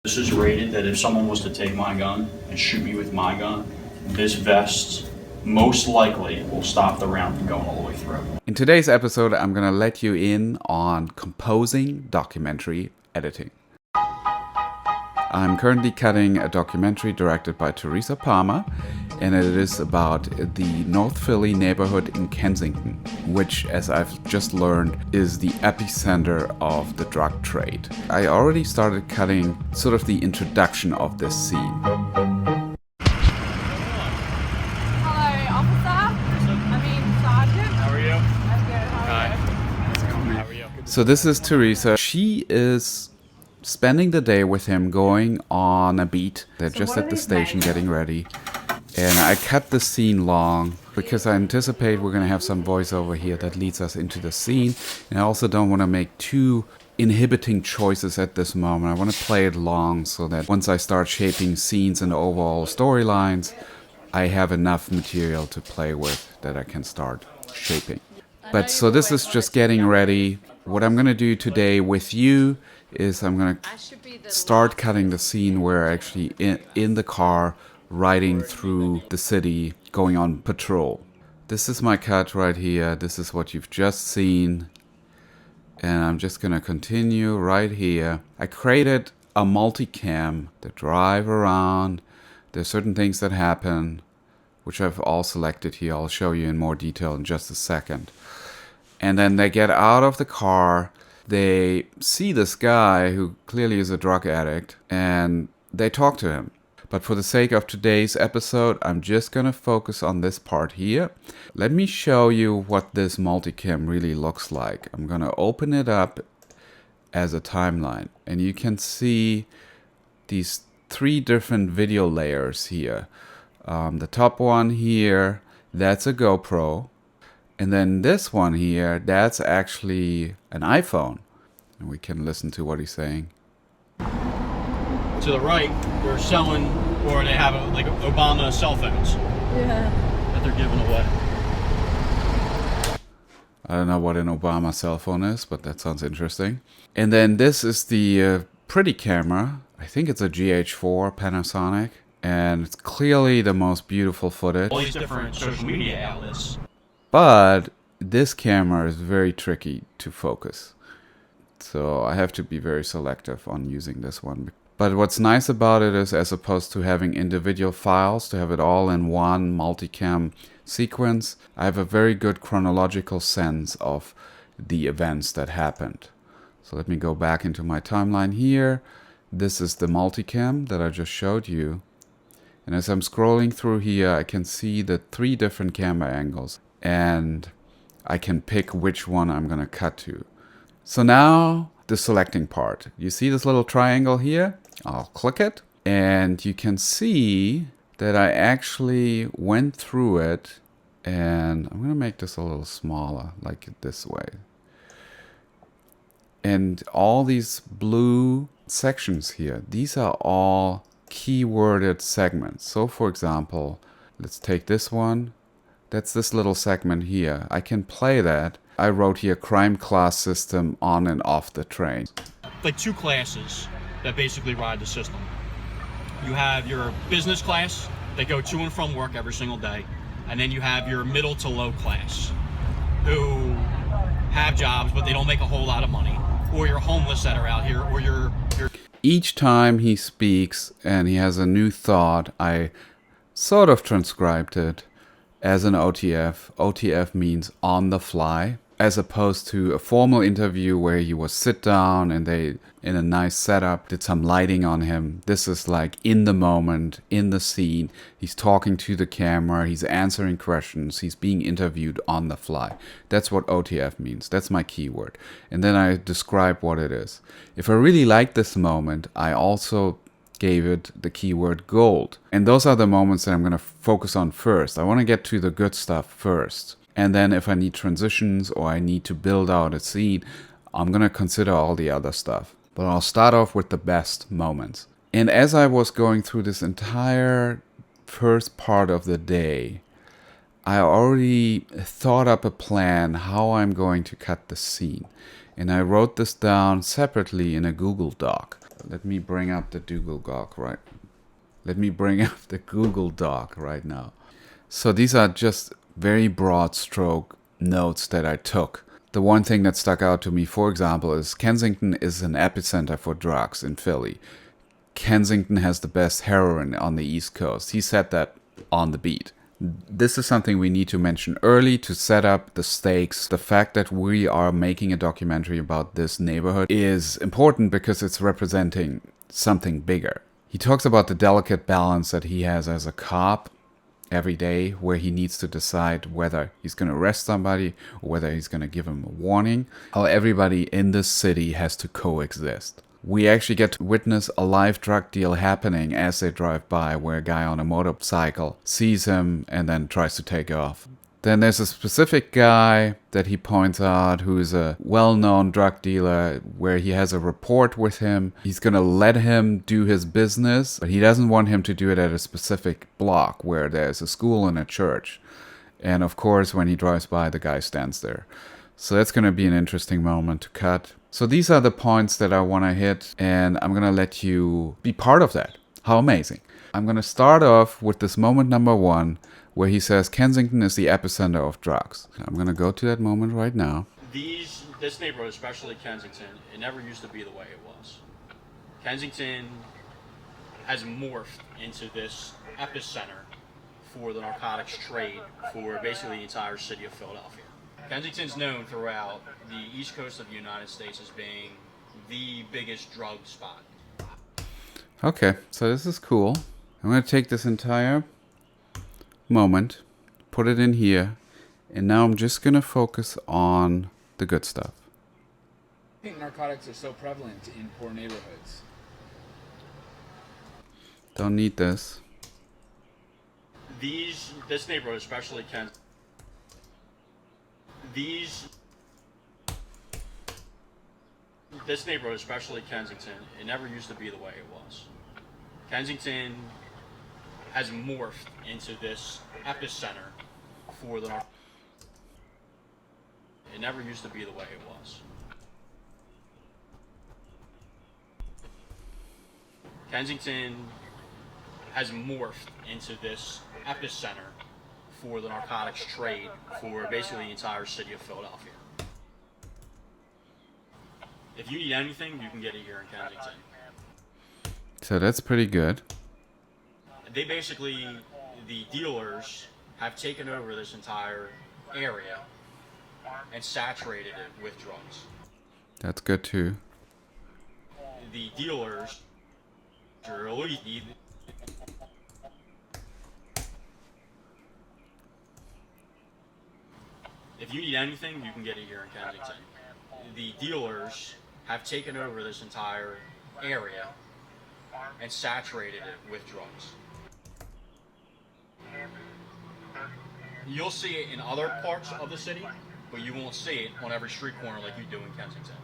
This is rated that if someone was to take my gun and shoot me with my gun, this vest most likely will stop the round from going all the way through. In today's episode, I'm going to let you in on composing documentary editing. I'm currently cutting a documentary directed by Teresa Palmer, and it is about the North Philly neighborhood in Kensington, which, as I've just learned, is the epicenter of the drug trade. I already started cutting sort of the introduction of this scene. So this is Teresa. She is spending the day with him, going on a beat. They're just at the station getting ready. And I cut the scene long because I anticipate we're going to have some voiceover here that leads us into the scene. And I also don't want to make too inhibiting choices at this moment. I want to play it long so that once I start shaping scenes and overall storylines, I have enough material to play with that I can start shaping. But so this is just getting ready. What I'm going to do today with you is I'm going to start cutting the scene where we're actually in the car riding through the city going on patrol. This is my cut right here. This is what you've just seen. And I'm just going to continue right here. I created a multicam that drive around. There's certain things that happen, which I've all selected here. I'll show you in more detail in just a second. And then they get out of the car, they see this guy who clearly is a drug addict, and they talk to him. But for the sake of today's episode, I'm just going to focus on this part here. Let me show you what this multicam really looks like. I'm going to open it up as a timeline, and you can see these three different video layers here. The top one here, that's a GoPro. And then this one here, that's actually an iPhone. And we can listen to what he's saying. To the right, they're selling, or they have like Obama cell phones. Yeah. That they're giving away. I don't know what an Obama cell phone is, but that sounds interesting. And then this is the pretty camera. I think it's a GH4 Panasonic. And it's clearly the most beautiful footage. All these different social media outlets. But this camera is very tricky to focus. So I have to be very selective on using this one. But what's nice about it is, as opposed to having individual files, to have it all in one multicam sequence, I have a very good chronological sense of the events that happened. So let me go back into my timeline here. This is the multicam that I just showed you. And as I'm scrolling through here, I can see the three different camera angles. And I can pick which one I'm going to cut to. So now the selecting part. You see this little triangle here? I'll click it. And you can see that I actually went through it. And I'm going to make this a little smaller, like this way. And all these blue sections here, these are all keyworded segments. So for example, let's take this one. That's this little segment here. I can play that. I wrote here crime class system on and off the train. Like two classes that basically ride the system. You have your business class that go to and from work every single day. And then you have your middle to low class who have jobs but they don't make a whole lot of money. Or you're homeless that are out here, or you're... Each time he speaks and he has a new thought, I sort of transcribed it as an OTF. OTF means on the fly, as opposed to a formal interview where you will sit down and they, in a nice setup, did some lighting on him. This is like in the moment, in the scene. He's talking to the camera, he's answering questions, he's being interviewed on the fly. That's what OTF means. That's my keyword. And then I describe what it is. If I really like this moment, I also gave it the keyword gold. And those are the moments that I'm going to focus on first. I want to get to the good stuff first. And then if I need transitions or I need to build out a scene, I'm going to consider all the other stuff. But I'll start off with the best moments. And as I was going through this entire first part of the day, I already thought up a plan how I'm going to cut the scene. And I wrote this down separately in a Google Doc. Let me bring up the Google Doc right. Let me bring up the Google Doc right now. So these are just very broad stroke notes that I took. The one thing that stuck out to me, for example, is Kensington is an epicenter for drugs in Philly. Kensington has the best heroin on the East Coast. He said that on the beat. This is something we need to mention early to set up the stakes. The fact that we are making a documentary about this neighborhood is important because it's representing something bigger. He talks about the delicate balance that he has as a cop every day, where he needs to decide whether he's going to arrest somebody or whether he's going to give him a warning. How everybody in this city has to coexist. We actually get to witness a live drug deal happening as they drive by, where a guy on a motorcycle sees him and then tries to take off. Then there's a specific guy that he points out who's a well-known drug dealer, where he has a report with him. He's going to let him do his business, but he doesn't want him to do it at a specific block where there's a school and a church. And of course, when he drives by, the guy stands there. So that's going to be an interesting moment to cut. So these are the points that I want to hit, and I'm going to let you be part of that. How amazing. I'm going to start off with this moment number 1, where he says Kensington is the epicenter of drugs. I'm going to go to that moment right now. This neighborhood, especially Kensington, it never used to be the way it was. Kensington has morphed into this epicenter for the narcotics trade for basically the entire city of Philadelphia. Kensington's known throughout the East Coast of the United States as being the biggest drug spot. Okay, so this is cool. I'm going to take this entire moment, put it in here, and now I'm just going to focus on the good stuff. I think narcotics are so prevalent in poor neighborhoods. Don't need this. This neighborhood, especially this neighborhood, especially Kensington, it never used to be the way it was. Kensington has morphed into this epicenter for the narcotics. It never used to be the way it was. Kensington has morphed into this epicenter for the narcotics trade for basically the entire city of Philadelphia. If you need anything, you can get it here in Kensington. So that's pretty good. They basically, the dealers have taken over this entire area and saturated it with drugs. That's good too. The dealers are elite. If you need anything, you can get it here in Kensington. The dealers have taken over this entire area and saturated it with drugs. You'll see it in other parts of the city, but you won't see it on every street corner like you do in Kensington.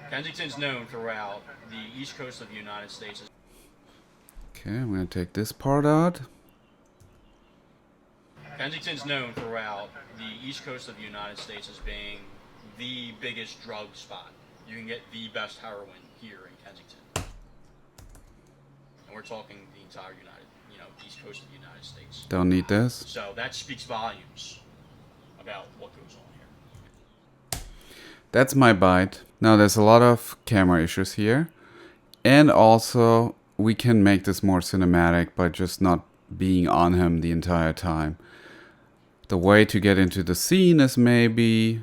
Kensington's known throughout the East Coast of the United States. Okay, I'm going to take this part out. Kensington's known throughout the East Coast of the United States as being the biggest drug spot. You can get the best heroin here in Kensington. And we're talking the entire East Coast of the United States. Don't need this. So that speaks volumes about what goes on here. That's my bite. Now there's a lot of camera issues here. And also we can make this more cinematic by just not being on him the entire time. The way to get into the scene is maybe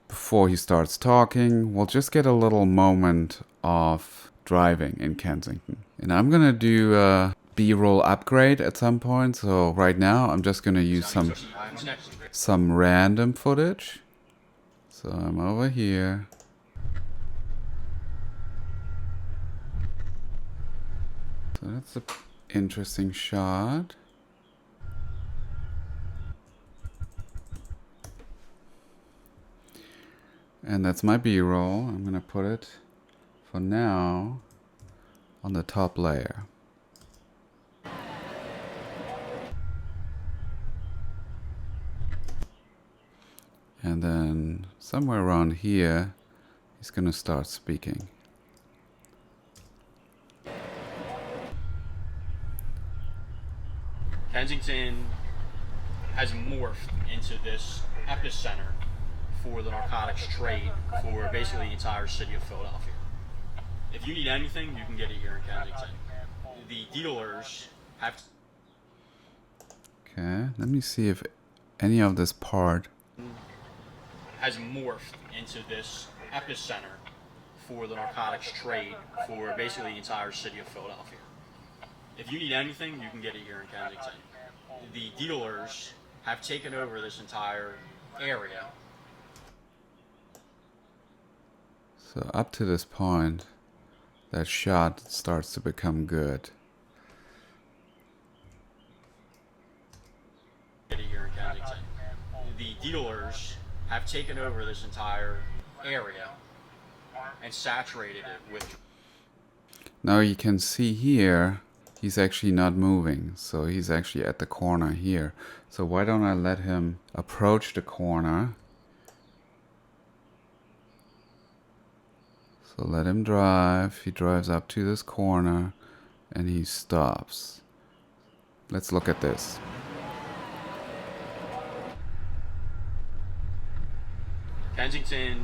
before he starts talking, we'll just get a little moment of driving in Kensington. And I'm gonna do a B-roll upgrade at some point. So right now I'm just gonna use some random footage. So I'm over here. So that's an interesting shot. And that's my B-roll. I'm gonna put it for now on the top layer. And then somewhere around here, he's gonna start speaking. Kensington has morphed into this epicenter for the narcotics trade for basically the entire city of Philadelphia. If you need anything, you can get it here in Kensington. The dealers have... Okay, let me see if any of this part has morphed into this epicenter for the narcotics trade for basically the entire city of Philadelphia. If you need anything, you can get it here in Kensington. The dealers have taken over this entire area. So up to this point, that shot starts to become good. Get it here in Kensington. The dealers have taken over this entire area and saturated it with... Now you can see here, he's actually not moving. So he's actually at the corner here. So why don't I let him approach the corner? So let him drive. He drives up to this corner and he stops. Let's look at this. Kensington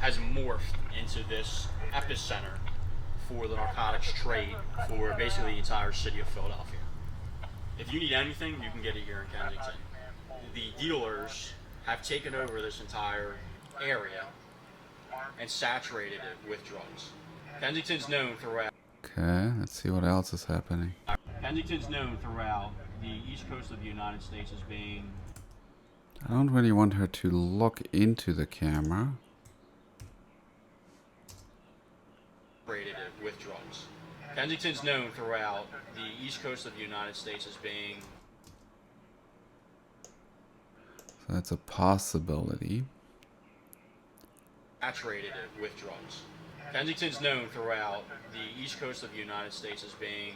has morphed into this epicenter for the narcotics trade for basically the entire city of Philadelphia. If you need anything, you can get it here in Kensington. The dealers have taken over this entire area and saturated it with drugs. Kensington's known throughout... Okay, let's see what else is happening. Kensington's known throughout the east coast of the United States as being... I don't really want her to look into the camera. Saturated it with drugs. Kensington's known throughout the east coast of the United States as being... So that's a possibility. Saturated it with drugs. Kensington's known throughout the east coast of the United States as being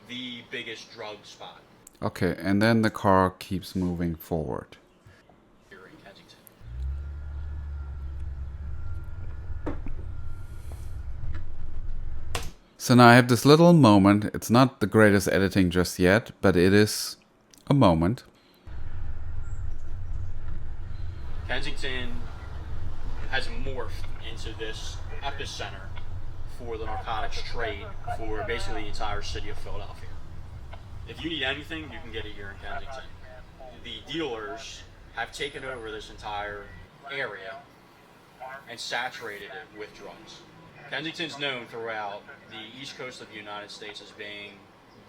the biggest drug spot Okay, and then the car keeps moving forward. here in Kensington. So now I have this little moment. It's not the greatest editing just yet, but it is a moment. Kensington has morphed into this epicenter for the narcotics trade for basically the entire city of Philadelphia. If you need anything, you can get it here in Kensington. The dealers have taken over this entire area and saturated it with drugs. Kensington's known throughout the east coast of the United States as being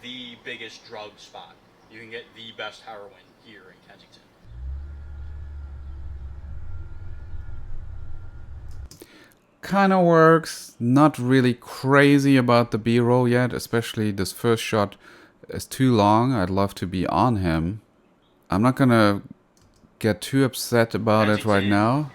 the biggest drug spot. You can get the best heroin here in Kensington. Kind of works. Not really crazy about the B-roll yet, especially this first shot is too long. I'd love to be on him. I'm not gonna get too upset about it right now.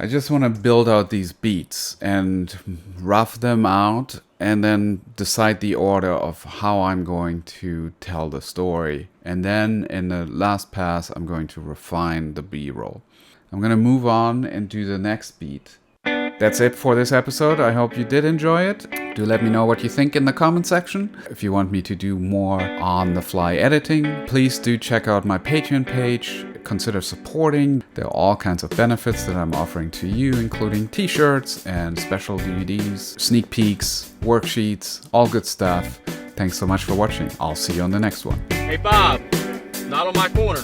I just want to build out these beats and rough them out and then decide the order of how I'm going to tell the story. And then in the last pass, I'm going to refine the B-roll. I'm gonna move on and do the next beat. That's it for this episode. I hope you did enjoy it. Do let me know what you think in the comment section. If you want me to do more on the fly editing, please do check out my Patreon page. Consider supporting. There are all kinds of benefits that I'm offering to you, including t-shirts and special DVDs, sneak peeks, worksheets, all good stuff. Thanks so much for watching. I'll see you on the next one. Hey Bob, not on my corner.